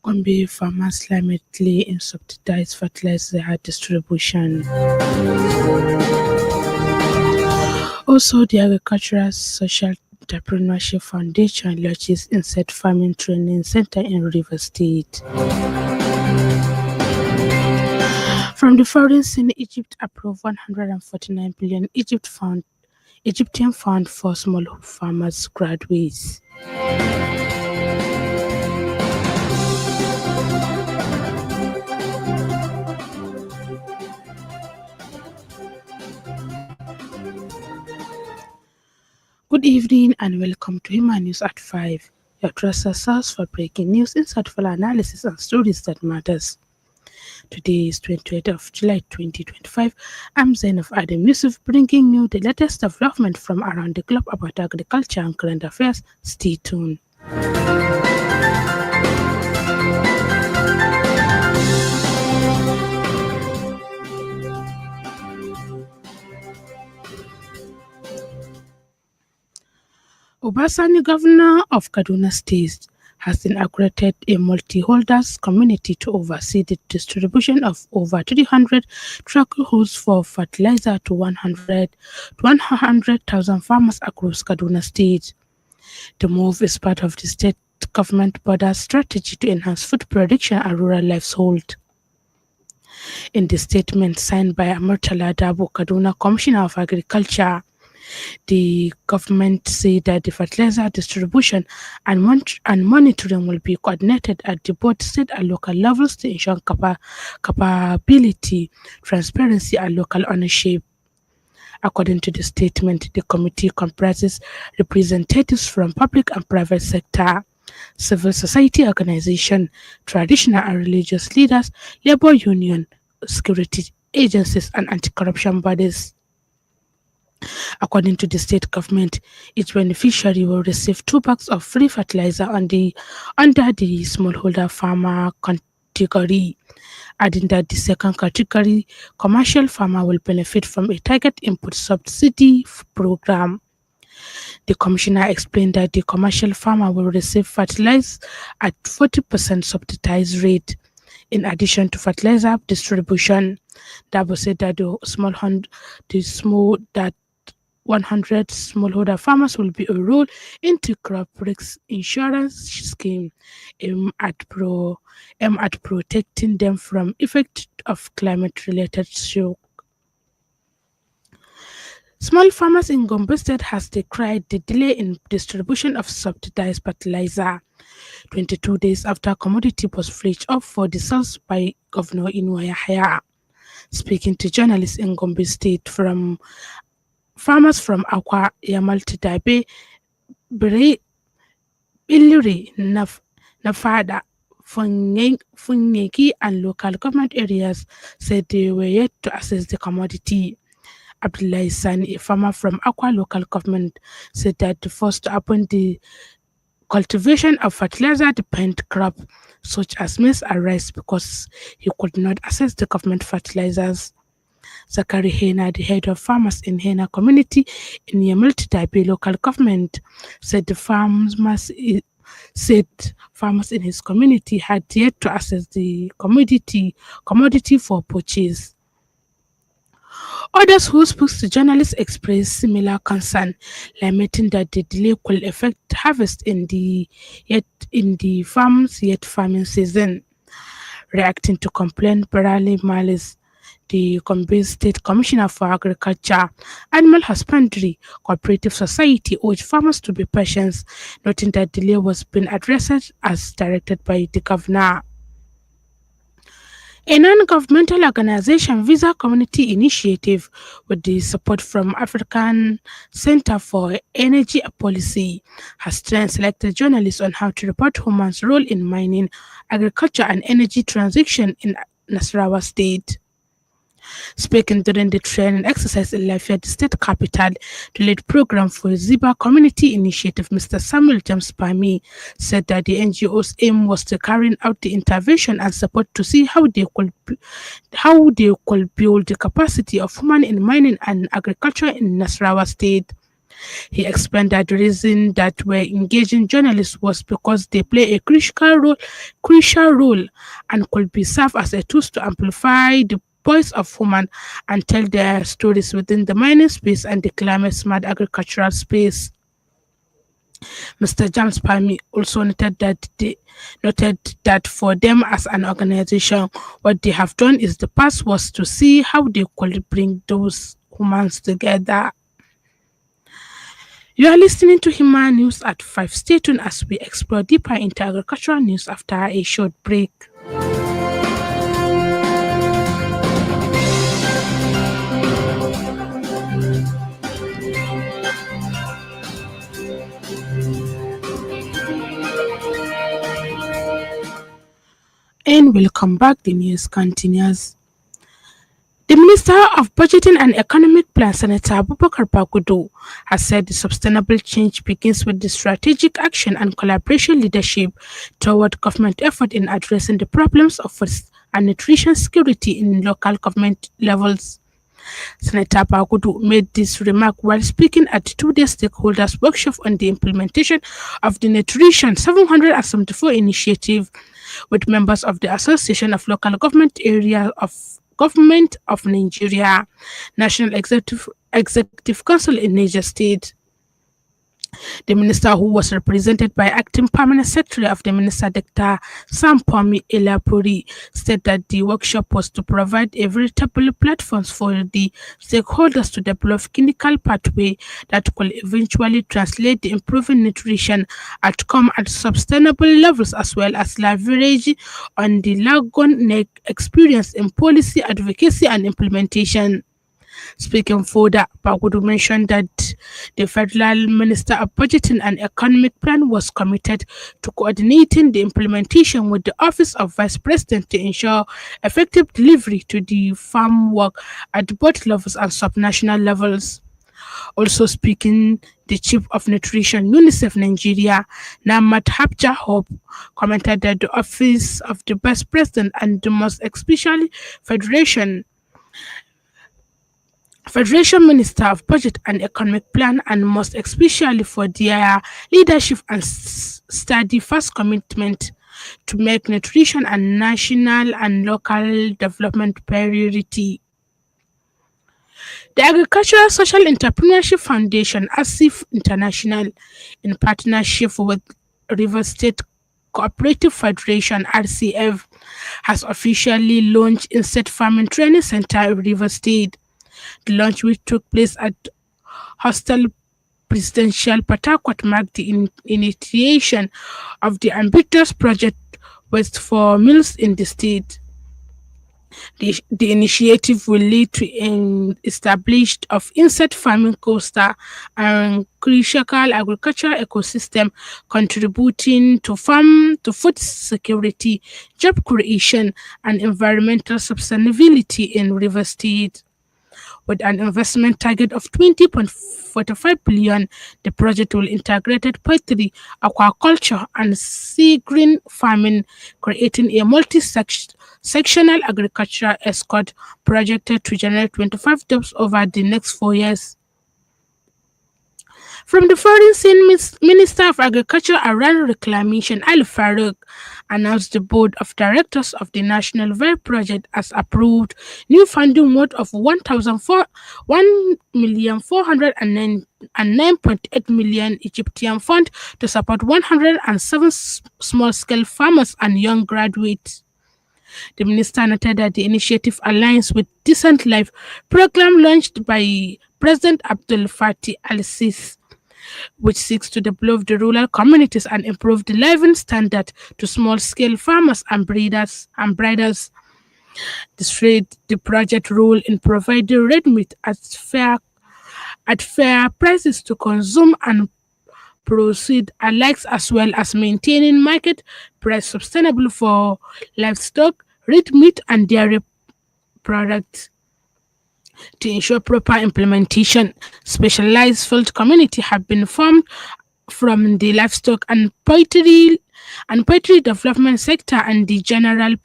Gombe farmers limitly in subsidized fertilizer distribution. Also, the Agricultural Social Entrepreneurship Foundation launches Insect Farming Training Center in Rivers State. From the foreign scene, Egypt approved 149 billion Egyptian fund for small farmers graduates. Good evening and welcome to Himma News at 5. Your trusted source for breaking news, insightful analysis and stories that matters. Today is 28th of July 2025. I'm Zainab Adam Yusuf bringing you the latest development from around the globe about agriculture and current affairs. Stay tuned. Obasani, governor of Kaduna State, has inaugurated a multi-holders committee to oversee the distribution of over 300 truckloads for fertilizer to 100,000 farmers across Kaduna State. The move is part of the state government border strategy to enhance food production and rural livelihood. In the statement signed by Amurtala Dabo, Kaduna Commissioner of Agriculture, the government said that the fertilizer distribution and monitoring will be coordinated at the both state and local levels to ensure capability, transparency, and local ownership. According to the statement, the committee comprises representatives from public and private sector, civil society organizations, traditional and religious leaders, labor union, security agencies, and anti-corruption bodies. According to the state government, each beneficiary will receive 2 bags of free fertilizer under the smallholder farmer category, adding that the second category, commercial farmer, will benefit from a target input subsidy program. The commissioner explained that the commercial farmer will receive fertilizer at 40% subsidized rate. In addition to fertilizer distribution, Dabo said that the small that 100 smallholder farmers will be enrolled into crop risk insurance scheme aimed at protecting them from effects of climate-related shock. Small farmers in Gombe State has decried the delay in distribution of subsidized fertilizer 22 days after commodity was flashed up for the sales by Governor Inuwa Yahaya. Speaking to journalists in Gombe State, farmers from Akwa, Yamal to Dabe, Bire, Iluri, Nafada, Funyeki, and local government areas said they were yet to access the commodity. Abdullahi Sani, a farmer from Akwa local government, said that the first to open the cultivation of fertilizer-dependent crop such as maize and rice because he could not access the government fertilizers. Zakari Hena, the head of farmers in Hena community in Yamilti Daibe local government, said farmers in his community had yet to access the commodity for purchase. Others who spoke to journalists expressed similar concern, lamenting that the delay could affect harvest in the farming season. Reacting to complaint, Barali Malis, the Gombe State Commissioner for Agriculture, Animal Husbandry, Cooperative Society urged farmers to be patient, noting that delay was being addressed as directed by the governor. A non-governmental organization, Visa Community Initiative, with the support from African Center for Energy Policy, has selected journalists on how to report humans' role in mining, agriculture, and energy transition in Nasarawa State. Speaking during the training exercise in Lafayette, the state capital, the lead program for Ziba Community Initiative, Mr. Samuel James Pami, said that the NGO's aim was to carry out the intervention and support to see how they could build the capacity of women in mining and agriculture in Nasarawa State. He explained that the reason that we're engaging journalists was because they play a crucial role and could be served as a tool to amplify the voice of women and tell their stories within the mining space and the climate smart agricultural space. Mr. James Palmy also noted that for them as an organization, what they have done is the past was to see how they could bring those humans together. You are listening to Himma News at 5. Stay tuned as we explore deeper into agricultural news after a short break. And welcome back. The news continues. The Minister of Budgeting and Economic Plan, Senator Abubakar Bagudu, has said the sustainable change begins with the strategic action and collaboration leadership toward government effort in addressing the problems of food and nutrition security in local government levels. Senator Bagudu made this remark while speaking at the two-day stakeholders workshop on the implementation of the Nutrition 774 initiative with members of the Association of Local Government Area of Government of Nigeria, National Executive Council in Niger State. The minister, who was represented by acting permanent secretary of the minister, Dr. Sampomi Elapuri, said that the workshop was to provide a veritable platform for the stakeholders to develop clinical pathway that could eventually translate the improving nutrition outcome at sustainable levels, as well as leverage on the Lagon neck experience in policy advocacy and implementation. Speaking further, Bagudu mentioned that the Federal Minister of Budgeting and Economic Plan was committed to coordinating the implementation with the Office of Vice President to ensure effective delivery to the farm work at both levels and subnational levels. Also speaking, the Chief of Nutrition, UNICEF Nigeria, Namat Habja Hope, commented that the Office of the Vice President and the most especially Federation Minister of Budget and Economic Plan, and most especially for their leadership and steadfast commitment to make nutrition a national and local development priority. The Agricultural Social Entrepreneurship Foundation, ASIF International, in partnership with River State Cooperative Federation, RCF, has officially launched Insect Farming Training Center in River State. The launch, which took place at Hostel Presidential Port Harcourt, marked the initiation of the ambitious project West for Mills in the state. The initiative will lead to an establishment of insect farming coastal and crucial agricultural ecosystem, contributing to food security, job creation, and environmental sustainability in River State. With an investment target of 20.45 billion, the project will integrate poultry, aquaculture, and sea green farming, creating a multi-sectional agricultural escort projected to generate 25 jobs over the next 4 years. From the foreign scene, Minister of Agriculture and Rural Reclamation Ali Farouk announced the board of directors of the National Well Project has approved new funding worth of 1,409.8 million Egyptian fund to support 107 small-scale farmers and young graduates. The minister noted that the initiative aligns with Decent Life program launched by President Abdel Fattah al-Sisi, which seeks to develop the rural communities and improve the living standard to small-scale farmers and breeders. The project role in providing red meat at fair prices to consume and proceed alike, as well as maintaining market price sustainable for livestock, red meat, and dairy products. To ensure proper implementation, specialized field committee have been formed from the livestock and poultry development sector and the General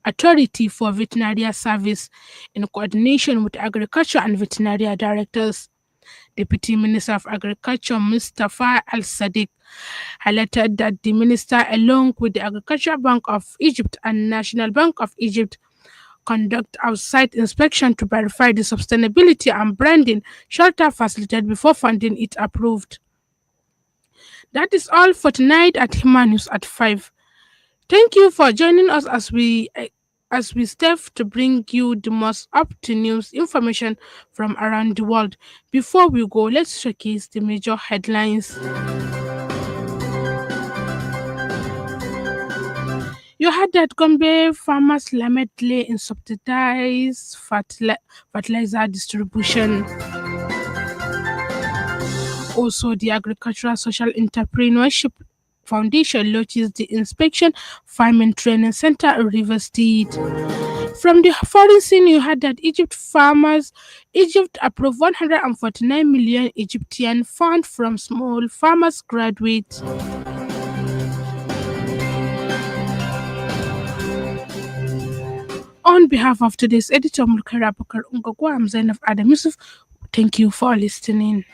Authority for Veterinary Service in coordination with agriculture and veterinary directors. Deputy Minister of Agriculture Mustafa Al-Sadiq highlighted that the minister, along with the Agricultural Bank of Egypt and National Bank of Egypt, conduct outside inspection to verify the sustainability and branding shelter facilitated before funding it approved. That is all for tonight at Himma News at 5. Thank you for joining us as we strive to bring you the most up-to-news information from around the world. Before we go, let's showcase the major headlines. You heard that Gombe farmers lament delay in subsidized fertilizer distribution. Also, the Agricultural Social Entrepreneurship Foundation launches the Inspection Farming Training Center in River State. From the foreign scene, you heard that Egypt approved 149 million Egyptian fund from small farmers graduates. On behalf of today's editor, Mulkara Bakar Ungagwa, I'm Zainab Adam Yusuf. Thank you for listening.